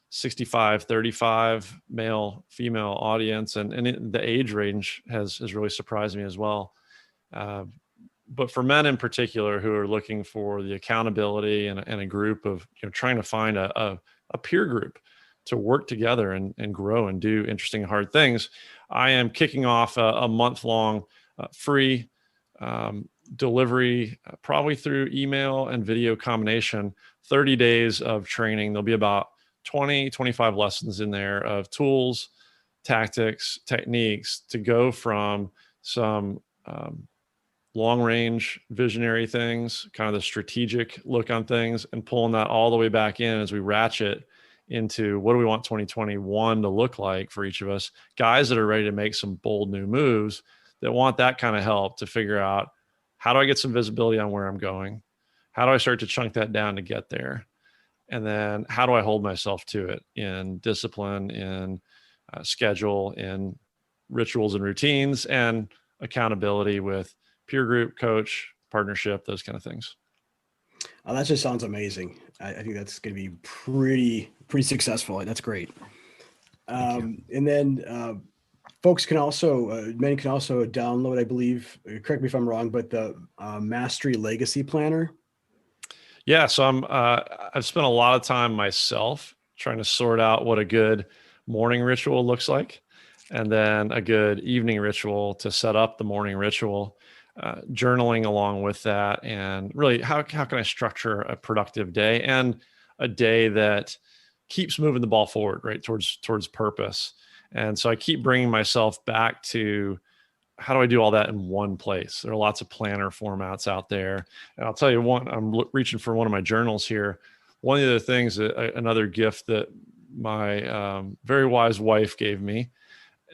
[SPEAKER 1] 65, 35 male, female audience. And the age range has really surprised me as well. But for men in particular who are looking for the accountability and a group of, you know, trying to find a peer group to work together and grow and do interesting, hard things, I am kicking off a month-long free delivery, probably through email and video combination, 30 days of training. There'll be about 20, 25 lessons in there of tools, tactics, techniques to go from some long range visionary things, kind of the strategic look on things, and pulling that all the way back in as we ratchet into what do we want 2021 to look like for each of us, guys that are ready to make some bold new moves, that want that kind of help to figure out, how do I get some visibility on where I'm going? How do I start to chunk that down to get there? And then how do I hold myself to it in discipline, in schedule, in rituals and routines, and accountability with peer group, coach, partnership, those kind of things.
[SPEAKER 2] That just sounds amazing. I think that's going to be pretty successful. That's great. And then folks can also, men can also download, I believe, correct me if I'm wrong, but the Mastery Legacy Planner.
[SPEAKER 1] Yeah. So I've spent a lot of time myself trying to sort out what a good morning ritual looks like, and then a good evening ritual to set up the morning ritual. Journaling along with that, and really how can I structure a productive day and a day that keeps moving the ball forward, right, towards purpose. And so I keep bringing myself back to, how do I do all that in one place? There are lots of planner formats out there, and I'll tell you one. I'm reaching for one of my journals here. One of the things, another gift that my very wise wife gave me,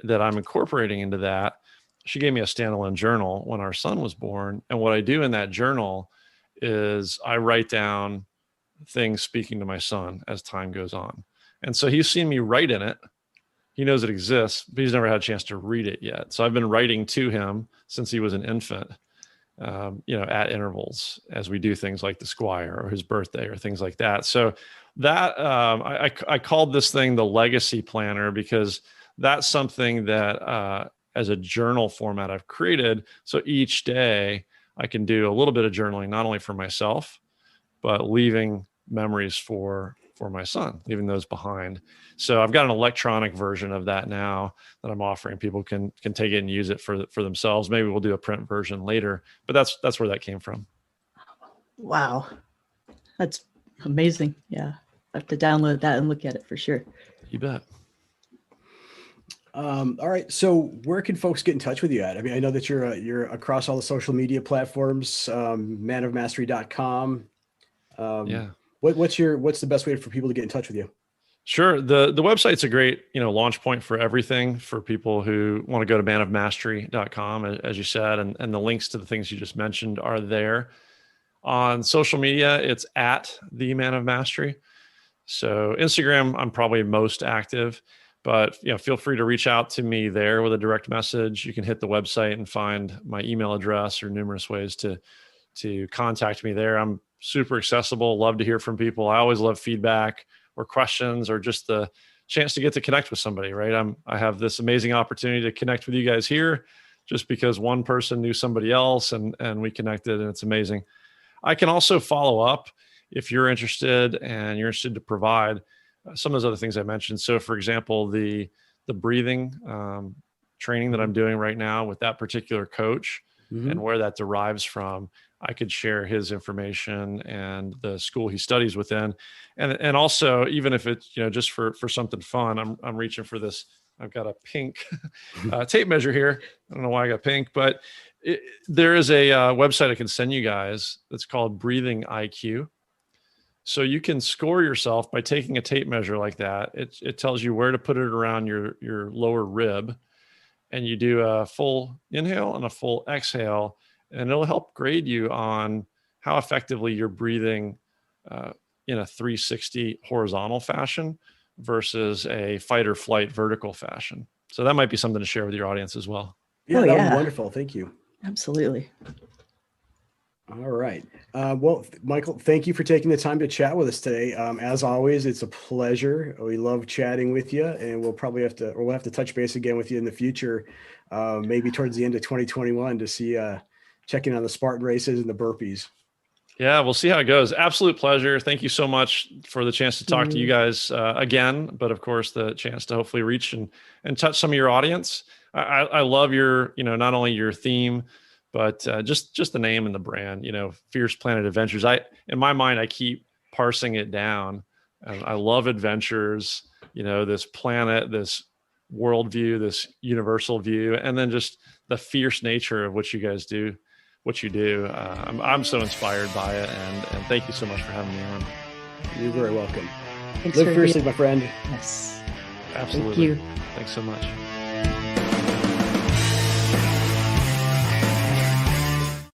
[SPEAKER 1] that I'm incorporating into that. She gave me a standalone journal when our son was born. And what I do in that journal is I write down things speaking to my son as time goes on. And so he's seen me write in it. He knows it exists, but he's never had a chance to read it yet. So I've been writing to him since he was an infant, you know, at intervals as we do things like the Squire or his birthday or things like that. So that I called this thing the Legacy Planner, because that's something that as a journal format I've created. So each day I can do a little bit of journaling, not only for myself, but leaving memories for for my son, leaving those behind. So I've got an electronic version of that now that I'm offering. People can take it and use it for themselves. Maybe we'll do a print version later, but that's where that came from.
[SPEAKER 3] Wow. That's amazing. Yeah. I have to download that and look at it for sure.
[SPEAKER 1] You bet.
[SPEAKER 2] All right. So where can folks get in touch with you at? I mean, I know that you're across all the social media platforms, manofmastery.com.
[SPEAKER 1] Yeah.
[SPEAKER 2] What's the best way for people to get in touch with you?
[SPEAKER 1] Sure. The website's a great, launch point for everything for people who want to go to manofmastery.com, as you said, and the links to the things you just mentioned are there. On social media, it's at the Man of Mastery. So Instagram, I'm probably most active, but feel free to reach out to me there with a direct message. You can hit the website and find my email address or numerous ways to contact me there. I'm super accessible. Love to hear from people. I always love feedback or questions or just the chance to get to connect with somebody, right? I have this amazing opportunity to connect with you guys here just because one person knew somebody else and we connected, and it's amazing. I can also follow up if you're interested and you're interested to provide some of those other things I mentioned. So for example, the breathing training that I'm doing right now with that particular coach and where that derives from, I could share his information and the school he studies within. And also, even if it's, just for something fun, I'm reaching for this. I've got a pink tape measure here. I don't know why I got pink, but there is a website I can send you guys that's called Breathing IQ. So you can score yourself by taking a tape measure like that. It tells you where to put it around your lower rib, and you do a full inhale and a full exhale, and it'll help grade you on how effectively you're breathing in a 360 horizontal fashion versus a fight or flight vertical fashion. So that might be something to share with your audience as well.
[SPEAKER 2] Yeah, that would be wonderful. Thank you.
[SPEAKER 3] Absolutely.
[SPEAKER 2] All right. Well, Michael, thank you for taking the time to chat with us today. As always, it's a pleasure. We love chatting with you, and we'll have to touch base again with you in the future, maybe towards the end of 2021 to see, checking on the Spartan races and the burpees.
[SPEAKER 1] Yeah, we'll see how it goes. Absolute pleasure. Thank you so much for the chance to talk to you guys again, but of course the chance to hopefully reach and touch some of your audience. I love your, not only your theme, but just the name and the brand, Fierce Planet Adventures. In my mind, I keep parsing it down. I love adventures, this planet, this worldview, this universal view, and then just the fierce nature of what you guys do, what you do. I'm so inspired by it, and thank you so much for having me on.
[SPEAKER 2] You're very welcome.
[SPEAKER 3] Thanks
[SPEAKER 2] Live fiercely, my friend.
[SPEAKER 3] Yes.
[SPEAKER 1] Absolutely.
[SPEAKER 3] Thank you.
[SPEAKER 1] Thanks so much.